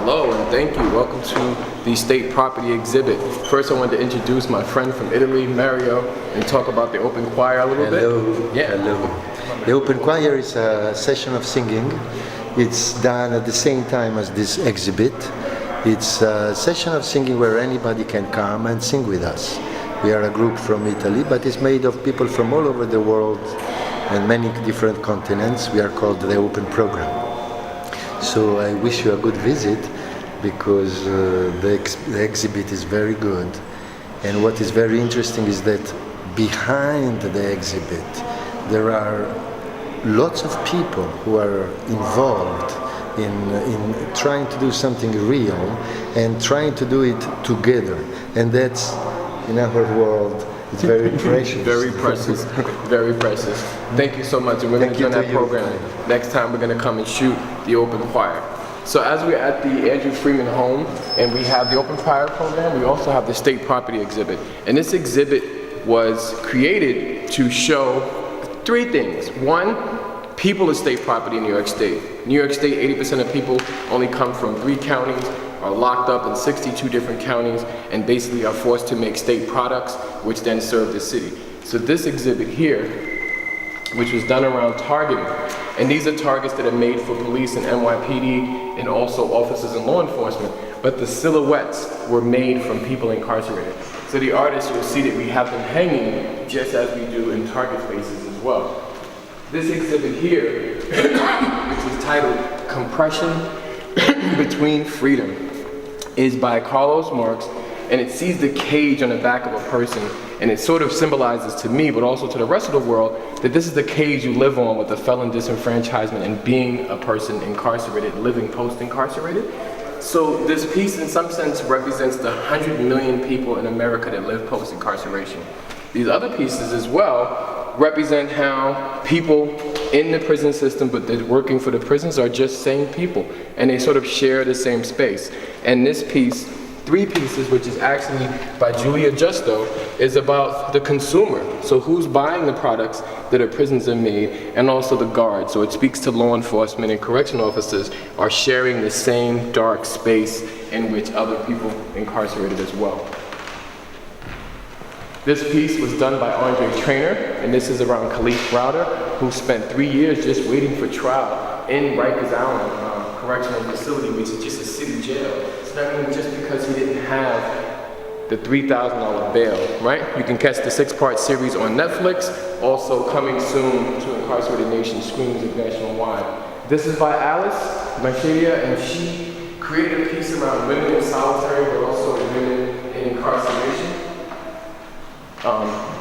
Hello and thank you. Welcome to the State Property Exhibit. First I wanted to introduce my friend from Italy, Mario, and talk about the Open Choir a little bit. Yeah. Hello. The Open Choir is a session of singing. It's done at the same time as this exhibit. It's a session of singing where anybody can come and sing with us. We are a group from Italy, but it's made of people from all over the world and many different continents. We are called the Open Program. So I wish you a good visit because the exhibit is very good. And what is very interesting is that behind the exhibit there are lots of people who are involved in trying to do something real and trying to do it together. And that's, in our world, it's very precious. Very precious. Very precious. Thank you so much. And we're going to join that program. Next time we're going to come and shoot the Open Choir. So as we're at the Andrew Freedman Home and we have the Open Choir program, we also have the State Property Exhibit. And this exhibit was created to show three things. One, people of state property in New York State. New York State, 80% of people only come from 3 counties, are locked up in 62 different counties, and basically are forced to make state products, which then serve the city. So this exhibit here, which was done around targeting, and these are targets that are made for police and NYPD and also officers and law enforcement, but the silhouettes were made from people incarcerated. So the artists, you'll see that we have them hanging just as we do in target spaces as well. This exhibit here, which is titled Compression Between Freedom, is by Carlos Marx, and it sees the cage on the back of a person, and it sort of symbolizes to me, but also to the rest of the world, that this is the cage you live on with the felon disenfranchisement and being a person incarcerated, living post-incarcerated. So this piece, in some sense, represents the 100 million people in America that live post-incarceration. These other pieces as well represent how people in the prison system, but they're working for the prisons, are just same people, and they sort of share the same space. And this piece, 3 pieces, which is actually by Julia Justo, is about the consumer. So who's buying the products that our prisons have made, and also the guards. So it speaks to law enforcement and correction officers are sharing the same dark space in which other people incarcerated as well. This piece was done by Andre Trainer, and this is around Khalif Browder, who spent 3 years just waiting for trial in Rikers Island Correctional Facility, which is just a city jail. So that means just because he didn't have the $3,000 bail, right? You can catch the 6-part series on Netflix, also coming soon to Incarcerated Nation Screens nationwide. This is by Alice Machadia, and she created a piece around women in solitary, but also women in incarceration.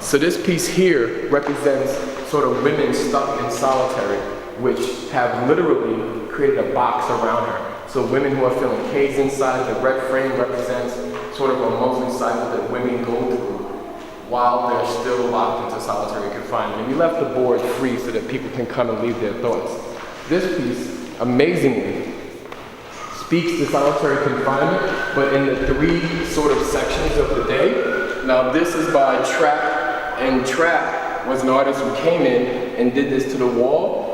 So this piece here represents sort of women stuck in solitary, which have literally created a box around her. So women who are feeling caged inside, the red frame represents sort of a monthly cycle that women go through while they're still locked into solitary confinement. And we left the board free so that people can come and leave their thoughts. This piece, amazingly, speaks to solitary confinement, but in the 3 sort of sections of the day. Now this is by Trap, and Trap was an artist who came in and did this to the wall,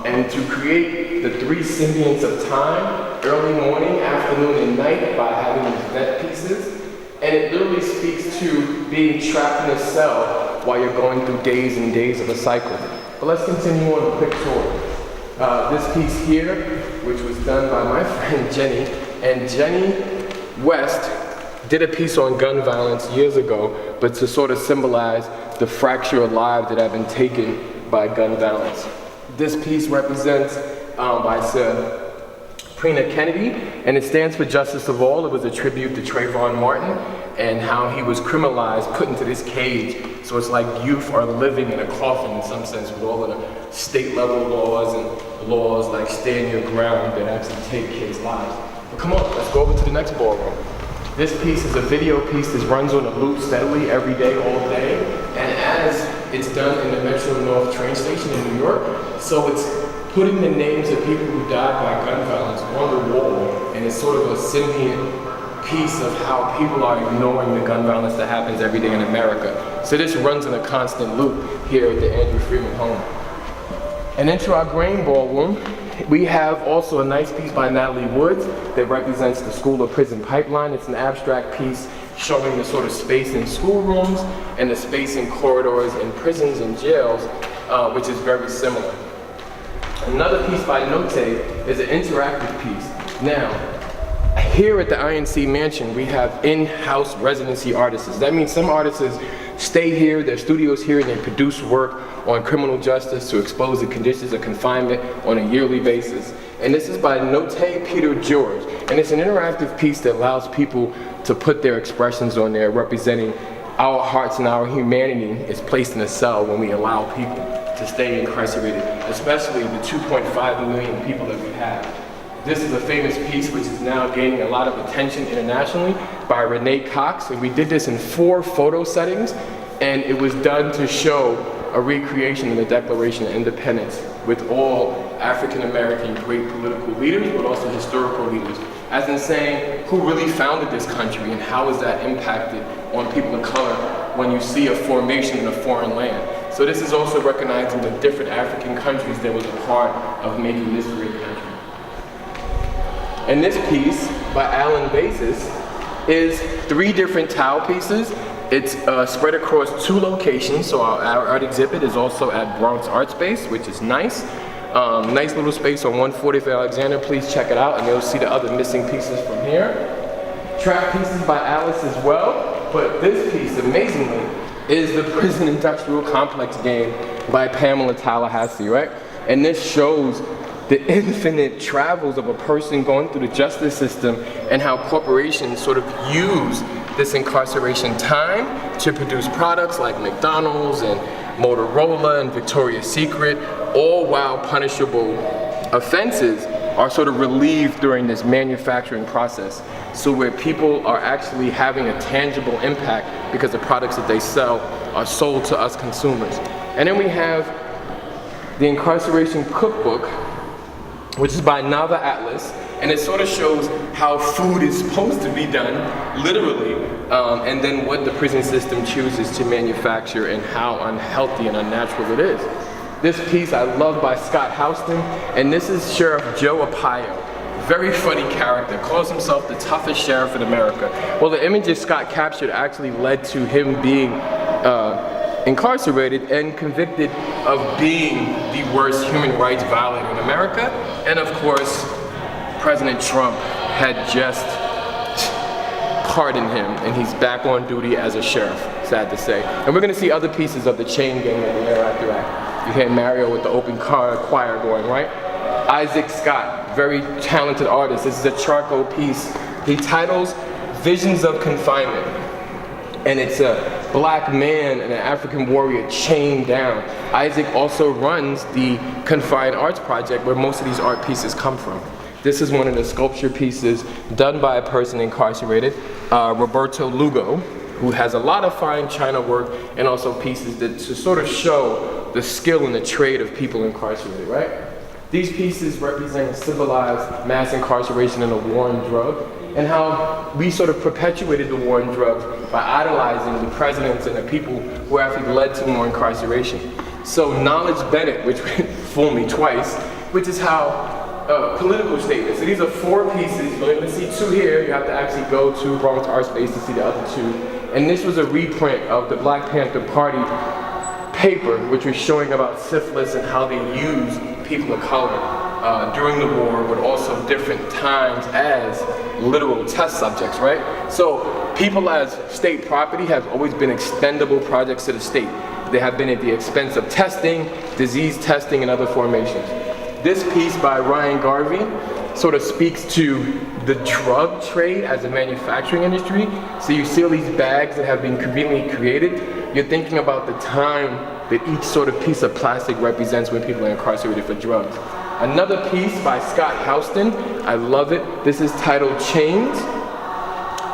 and to create the 3 symbionts of time, early morning, afternoon, and night, by having these vent pieces. And it literally speaks to being trapped in a cell while you're going through days and days of a cycle. But let's continue on a quick tour. This piece here, which was done by my friend Jenny, and Jenny West did a piece on gun violence years ago, but to sort of symbolize the fracture of lives that have been taken by gun violence. This piece represents by Sabrina Kennedy, and it stands for Justice of All. It was a tribute to Trayvon Martin and how he was criminalized, put into this cage. So it's like youth are living in a coffin in some sense, with all of the state level laws and laws like stand your ground that actually take kids' lives. But come on, let's go over to the next ballroom. This piece is a video piece that runs on a loop steadily every day, all day. And as it's done in the Metro North train station in New York, so it's putting the names of people who died by gun violence on the wall, and it's sort of a symbiont piece of how people are ignoring the gun violence that happens every day in America. So this runs in a constant loop here at the Andrew Freedman Home. And into our grain ballroom, We have also a nice piece by Natalie Woods that represents the School of Prison Pipeline. It's an abstract piece showing the sort of space in schoolrooms and the space in corridors in prisons and jails, which is very similar. Another piece by Note is an interactive piece. Now, here at the INC Mansion, we have in-house residency artists. That means some artists stay here, their studios here, and they produce work on criminal justice to expose the conditions of confinement on a yearly basis. And this is by Note Peter George. And it's an interactive piece that allows people to put their expressions on there, representing our hearts and our humanity is placed in a cell when we allow people to stay incarcerated, especially the 2.5 million people that we have. This is a famous piece which is now gaining a lot of attention internationally by Renee Cox, and we did this in 4 photo settings, and it was done to show a recreation of the Declaration of Independence with all African American great political leaders, but also historical leaders, as in saying who really founded this country and how is that impacted on people of color when you see a formation in a foreign land. So this is also recognizing the different African countries that was a part of making this great country. And this piece by Alan Basis is 3 different tile pieces. It's spread across 2 locations, so our art exhibit is also at BronxArtSpace, which is nice. Nice little space on 140th Alexander. Please check it out, and you'll see the other missing pieces from here. Track pieces by Alice as well, but this piece, amazingly, is the Prison Industrial Complex game by Pamela Tallahassee, right? And this shows the infinite travels of a person going through the justice system and how corporations sort of use this incarceration time to produce products like McDonald's and Motorola and Victoria's Secret, all while punishable offenses are sort of relieved during this manufacturing process. So where people are actually having a tangible impact because the products that they sell are sold to us consumers. And then we have the Incarceration Cookbook, which is by Nava Atlas, and it sort of shows how food is supposed to be done, literally, and then what the prison system chooses to manufacture and how unhealthy and unnatural it is. This piece I love by Scott Houston, and this is Sheriff Joe Arpaio. Very funny character, calls himself the toughest sheriff in America. Well, the images Scott captured actually led to him being incarcerated and convicted of being the worst human rights violator in America. And of course, President Trump had just pardoned him, and he's back on duty as a sheriff, sad to say. And we're gonna see other pieces of the chain gang at the Air Act. You hear Mario with the open choir going, right? Isaac Scott, very talented artist. This is a charcoal piece. He titles Visions of Confinement. And it's a black man and an African warrior chained down. Isaac also runs the Confined Arts Project, where most of these art pieces come from. This is one of the sculpture pieces done by a person incarcerated, Roberto Lugo, who has a lot of fine china work and also pieces that to sort of show the skill and the trade of people incarcerated, right? These pieces represent civilized mass incarceration and a war on drugs, and how we sort of perpetuated the war on drugs by idolizing the presidents and the people who actually led to more incarceration. So Knowledge Bennett, which fooled me twice, which is how political statements. So these are 4 pieces. You're going to see 2 here. You have to actually go to BronxArtSpace to see the other 2. And this was a reprint of the Black Panther Party paper, which was showing about syphilis and how they used people of color during the war, but also different times as literal test subjects, right? So people as state property have always been expendable projects to the state. They have been at the expense of testing, disease testing, and other formations. This piece by Ryan Garvey sort of speaks to the drug trade as a manufacturing industry. So you see all these bags that have been conveniently created. You're thinking about the time that each sort of piece of plastic represents when people are incarcerated for drugs. Another piece by Scott Houston, I love it. This is titled Chains.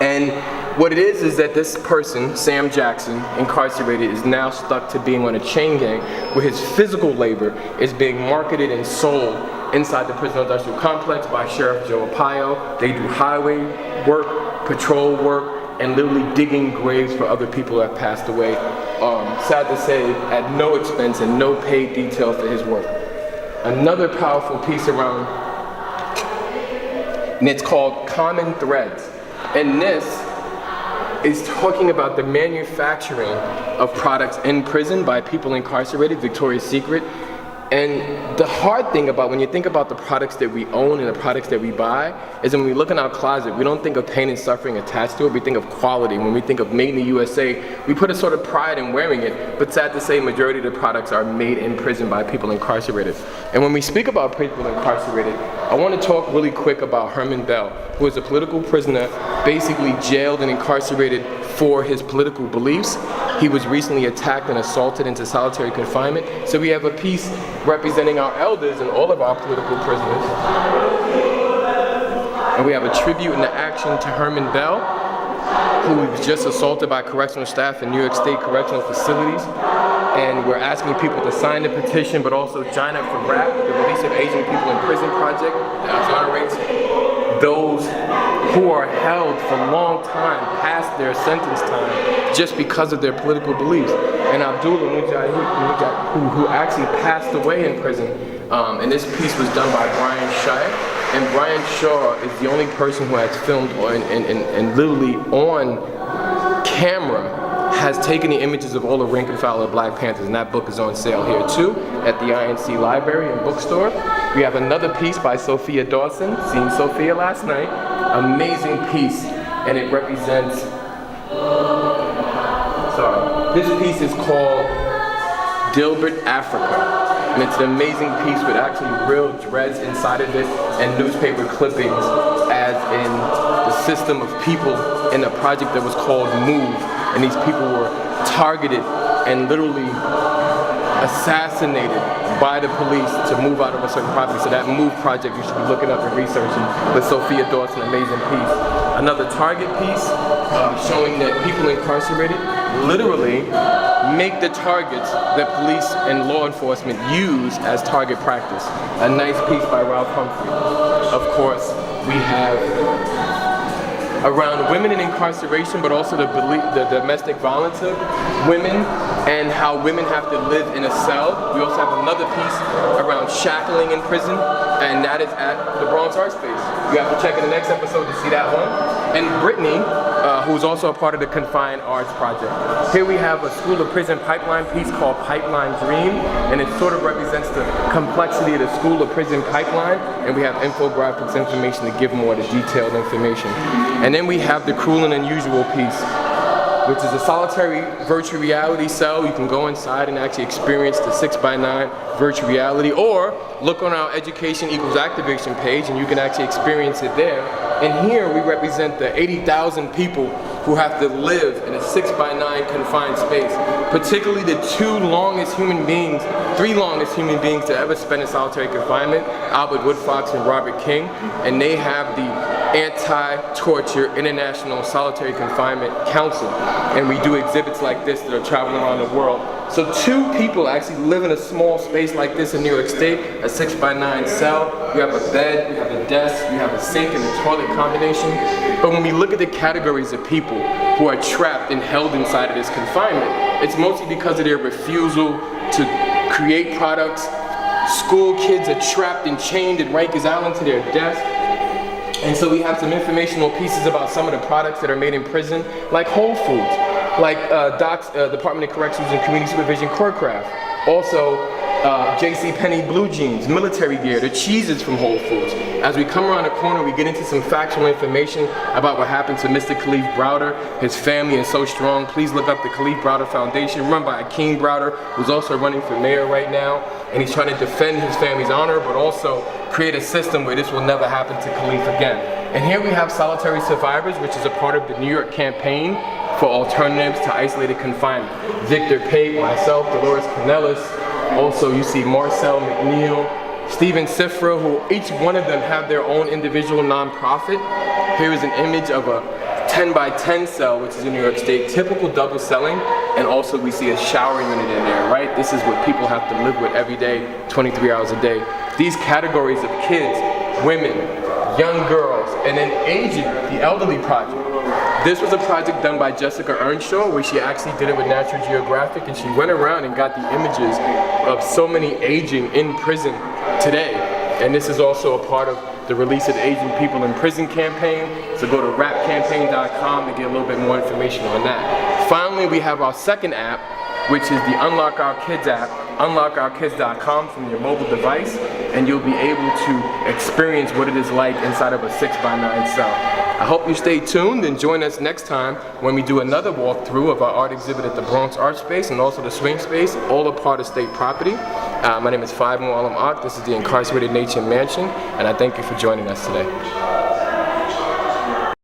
And what it is that this person, Sam Jackson, incarcerated, is now stuck to being on a chain gang where his physical labor is being marketed and sold inside the prison industrial complex by Sheriff Joe Arpaio. They do highway work, patrol work, and literally digging graves for other people that have passed away. Sad to say, at no expense and no paid detail for his work. another powerful piece around, and it's called Common Threads. And this is talking about the manufacturing of products in prison by people incarcerated, Victoria's Secret. And the hard thing about when you think about the products that we own and the products that we buy is when we look in our closet, we don't think of pain and suffering attached to it, we think of quality. When we think of made in the USA, we put a sort of pride in wearing it, but sad to say, majority of the products are made in prison by people incarcerated. And when we speak about people incarcerated, I want to talk really quick about Herman Bell, who is a political prisoner, basically jailed and incarcerated for his political beliefs. He was recently attacked and assaulted into solitary confinement. So we have a piece representing our elders and all of our political prisoners. And we have a tribute and an action to Herman Bell, who was just assaulted by correctional staff in New York State correctional facilities. And we're asking people to sign the petition, but also join up for RAP, the Release of Asian People in Prison project, that exonerates those who are held for a long time past their sentence time just because of their political beliefs. And Abdullah Mujahid, who actually passed away in prison, and this piece was done by Brian Shaw. And Brian Shaw is the only person who has filmed and literally on camera has taken the images of all the rank and file of Black Panthers, and that book is on sale here too at the INC Library and Bookstore. We have another piece by Sophia Dawson, seen Sophia last night, amazing piece, and it represents, this piece is called Dilbert Africa. And it's an amazing piece with actually real dreads inside of it and newspaper clippings as in the system of people in a project that was called MOVE. And these people were targeted and literally assassinated by the police to move out of a certain property. So that MOVE project you should be looking up and researching with Sophia Dawson, amazing piece. Another Target piece showing that people incarcerated literally make the targets that police and law enforcement use as target practice. A nice piece by Ralph Humphrey. Of course, we have around women in incarceration, but also the domestic violence of women and how women have to live in a cell. We also have another piece around shackling in prison, and that is at the BronxArtSpace. You have to check in the next episode to see that one. And Brittany, who's also a part of the Confined Arts Project. Here we have a School of Prison Pipeline piece called Pipeline Dream, and it sort of represents the complexity of the School of Prison Pipeline, and we have infographics information to give more of the detailed information. And then we have the Cruel and Unusual piece, which is a solitary virtual reality cell. You can go inside and actually experience the 6x9 virtual reality, or look on our Education Equals Activation page and you can actually experience it there. And here we represent the 80,000 people who have to live in a 6x9 confined space, particularly the three longest human beings to ever spend in solitary confinement, Albert Woodfox and Robert King, and they have the Anti-Torture International Solitary Confinement Council, and we do exhibits like this that are traveling around the world. So two people actually live in a small space like this in New York State, a 6x9 cell. You have a bed, you have a desk, you have a sink and a toilet combination. But when we look at the categories of people who are trapped and held inside of this confinement, it's mostly because of their refusal to create products. School kids are trapped and chained at Rikers Island to their desk. And so we have some informational pieces about some of the products that are made in prison, like Whole Foods, like Department of Corrections and Community Supervision Corecraft. Also, JCPenney blue jeans, military gear, the cheeses from Whole Foods. As we come around the corner, we get into some factual information about what happened to Mr. Khalif Browder. His family is so strong. Please look up the Khalif Browder Foundation, run by Akeem Browder, who's also running for mayor right now. And he's trying to defend his family's honor, but also create a system where this will never happen to Khalif again. And here we have Solitary Survivors, which is a part of the New York campaign for alternatives to isolated confinement. Victor Pate, myself, Dolores Canellis. Also, you see Marcel McNeil, Stephen Sifra, who each one of them have their own individual nonprofit. Here is an image of a 10x10 cell, which is in New York State, typical double celling, and also we see a shower unit in there, right? This is what people have to live with every day, 23 hours a day. These categories of kids, women, young girls, and then aging, the elderly project. This was a project done by Jessica Earnshaw, where she actually did it with Natural Geographic, and she went around and got the images of so many aging in prison today. And this is also a part of the Release of Asian People in Prison campaign. So go to rapcampaign.com to get a little bit more information on that. Finally, we have our second app, which is the Unlock Our Kids app, unlockourkids.com from your mobile device, and you'll be able to experience what it is like inside of a 6x9 cell. I hope you stay tuned and join us next time when we do another walkthrough of our art exhibit at the BronxArtSpace and also the Swing Space, all a part of state property. My name is Five Mualim Ak. This is the Incarcerated Nation Mansion, and I thank you for joining us today.